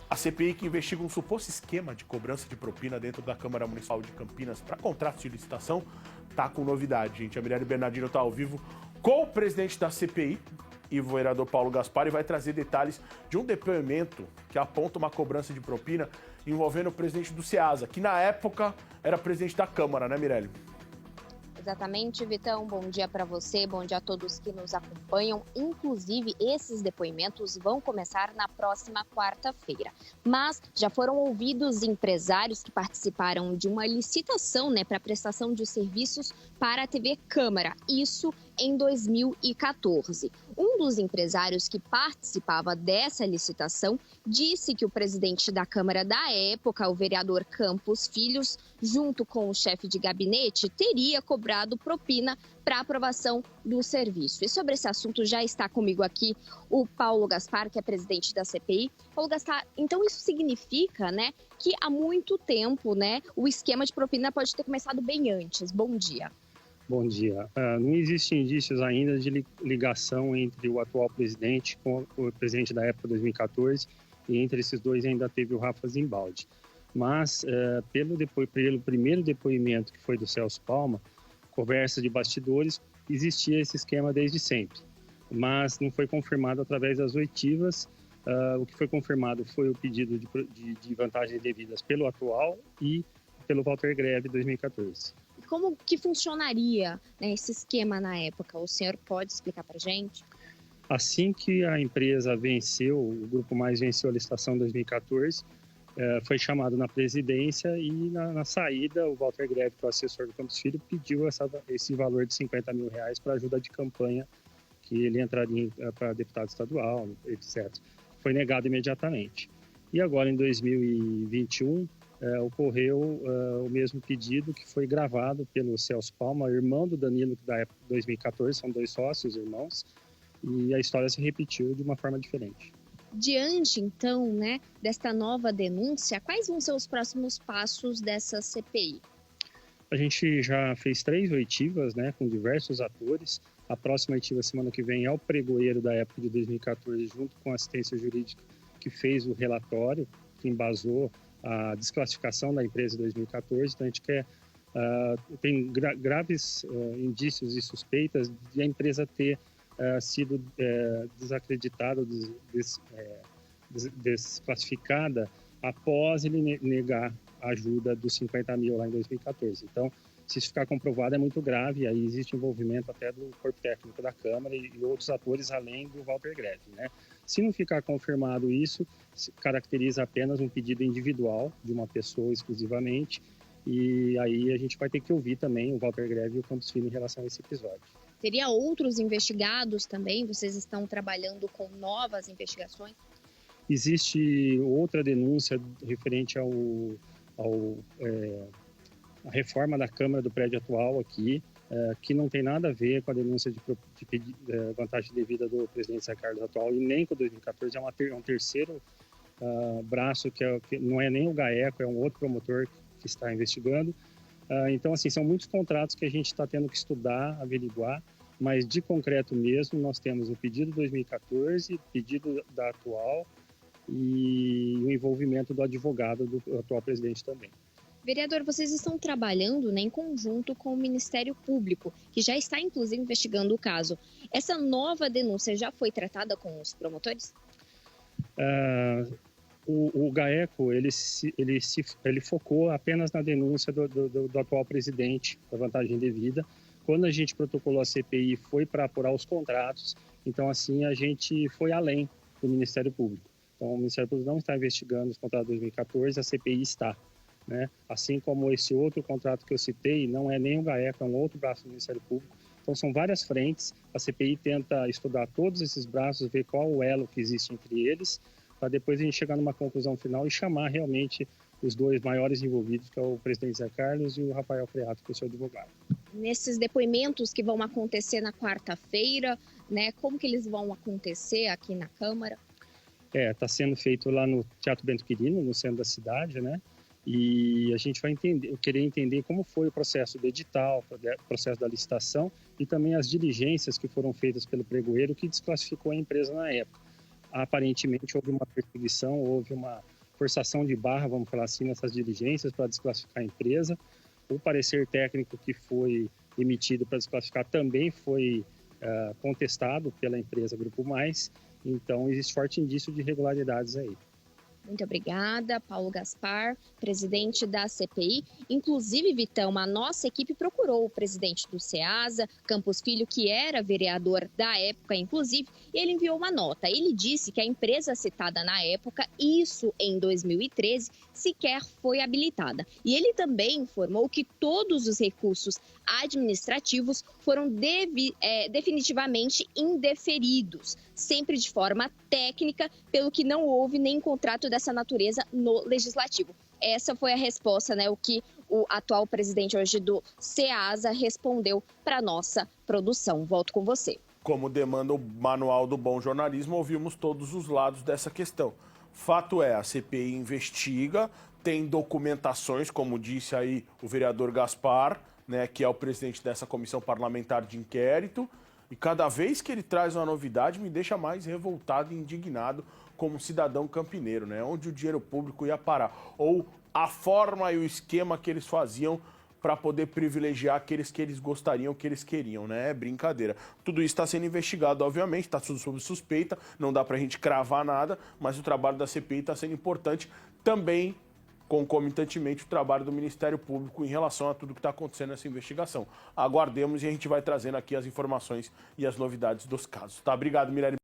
A CPI que investiga um suposto esquema de cobrança de propina dentro da Câmara Municipal de Campinas para contratos de licitação tá com novidade, gente. A Mirelle Bernardino está ao vivo com o presidente da CPI e o vereador Paulo Gaspar e vai trazer detalhes de um depoimento que aponta uma cobrança de propina envolvendo o presidente do SEASA, que na época era presidente da Câmara, né, Mirelle? Exatamente, Vitão. Bom dia para você, bom dia a todos que nos acompanham. Inclusive, esses depoimentos vão começar na próxima quarta-feira. Mas já foram ouvidos empresários que participaram de uma licitação, para prestação de serviços para a TV Câmara. Isso em 2014. Um dos empresários que participava dessa licitação disse que o presidente da Câmara da época, o vereador Campos Filhos, junto com o chefe de gabinete, teria cobrado propina para aprovação do serviço. E sobre esse assunto já está comigo aqui o Paulo Gaspar, que é presidente da CPI. Paulo Gaspar, então isso significa, que há muito tempo, o esquema de propina pode ter começado bem antes. Bom dia. Bom dia. Não existem indícios ainda de ligação entre o atual presidente com o presidente da época, 2014, e entre esses dois ainda teve o Rafa Zimbaldi. Mas, pelo primeiro depoimento, que foi do Celso Palma, conversa de bastidores, existia esse esquema desde sempre. Mas não foi confirmado através das oitivas. O que foi confirmado foi o pedido de vantagens devidas pelo atual e pelo Walter Greve, 2014. Como que funcionaria esse esquema na época? O senhor pode explicar para a gente? Assim que a empresa venceu, o Grupo Mais venceu a licitação em 2014, foi chamado na presidência e na saída o Walter Greve, que é o assessor do Campos Filho, pediu esse valor de R$50 mil para ajuda de campanha, que ele entraria para deputado estadual, etc. Foi negado imediatamente. E agora, em 2021, ocorreu o mesmo pedido, que foi gravado pelo Celso Palma, irmão do Danilo, da época de 2014, são dois sócios, irmãos, e a história se repetiu de uma forma diferente. Diante, então, desta nova denúncia, quais vão ser os próximos passos dessa CPI? A gente já fez 3 oitivas, com diversos atores. A próxima oitiva, semana que vem, é o pregoeiro da época de 2014, junto com a assistência jurídica, que fez o relatório, que embasou a desclassificação da empresa em 2014. Então, a gente tem graves indícios e suspeitas de a empresa ter sido desacreditada, desclassificada após ele negar a ajuda dos 50 mil lá em 2014. Então, se isso ficar comprovado, é muito grave. Aí existe envolvimento até do corpo técnico da Câmara e outros atores além do Walter Greve, Se não ficar confirmado isso, caracteriza apenas um pedido individual de uma pessoa exclusivamente, e aí a gente vai ter que ouvir também o Walter Greve e o Campos Filho em relação a esse episódio. Teria outros investigados também? Vocês estão trabalhando com novas investigações? Existe outra denúncia referente à reforma da Câmara do prédio atual aqui, que não tem nada a ver com a denúncia de vantagem devida do presidente Zé Carlos atual e nem com 2014, é um terceiro braço, que não é nem o GAECO, é um outro promotor que está investigando. Então, assim, são muitos contratos que a gente está tendo que estudar, averiguar, mas de concreto mesmo, nós temos o pedido 2014, pedido da atual e o envolvimento do advogado do atual presidente também. Vereador, vocês estão trabalhando em conjunto com o Ministério Público, que já está, inclusive, investigando o caso. Essa nova denúncia já foi tratada com os promotores? O GAECO, ele focou apenas na denúncia do atual presidente da vantagem devida. Quando a gente protocolou a CPI, foi para apurar os contratos. Então, assim, a gente foi além do Ministério Público. Então, o Ministério Público não está investigando os contratos de 2014, a CPI está. Assim como esse outro contrato que eu citei, não é nem o GAECO, é um outro braço do Ministério Público. Então, são várias frentes. A CPI tenta estudar todos esses braços, ver qual o elo que existe entre eles, para depois a gente chegar numa conclusão final e chamar realmente os dois maiores envolvidos, que é o presidente Zé Carlos e o Rafael Freato, que é o seu advogado. Nesses depoimentos que vão acontecer na quarta-feira, como que eles vão acontecer aqui na Câmara? Está sendo feito lá no Teatro Bento Quirino, no centro da cidade, E a gente vai querer entender como foi o processo do edital, o processo da licitação e também as diligências que foram feitas pelo pregoeiro que desclassificou a empresa na época. Aparentemente houve uma perseguição, houve forçação de barra, vamos falar assim, nessas diligências para desclassificar a empresa. O parecer técnico que foi emitido para desclassificar também foi contestado pela empresa Grupo Mais, então existe forte indício de irregularidades aí. Muito obrigada, Paulo Gaspar, presidente da CPI. Inclusive, Vitão, a nossa equipe procurou o presidente do SEASA, Campos Filho, que era vereador da época, inclusive, e ele enviou uma nota. Ele disse que a empresa citada na época, isso em 2013, sequer foi habilitada. E ele também informou que todos os recursos administrativos foram definitivamente indeferidos, sempre de forma técnica, pelo que não houve nem contrato dessa natureza no Legislativo. Essa foi a resposta, né, o que o atual presidente hoje do SEASA respondeu para a nossa produção. Volto com você. Como demanda o manual do bom jornalismo, ouvimos todos os lados dessa questão. Fato é, a CPI investiga, tem documentações, como disse aí o vereador Gaspar, né, que é o presidente dessa comissão parlamentar de inquérito, e cada vez que ele traz uma novidade me deixa mais revoltado e indignado como cidadão campineiro, né, onde o dinheiro público ia parar, ou a forma e o esquema que eles faziam para poder privilegiar aqueles que eles gostariam, que eles queriam, né? É brincadeira. Tudo isso está sendo investigado, obviamente, está tudo sob suspeita, não dá para a gente cravar nada, mas o trabalho da CPI está sendo importante também, concomitantemente, o trabalho do Ministério Público em relação a tudo que está acontecendo nessa investigação. Aguardemos e a gente vai trazendo aqui as informações e as novidades dos casos. Tá? Obrigado, Mirelle.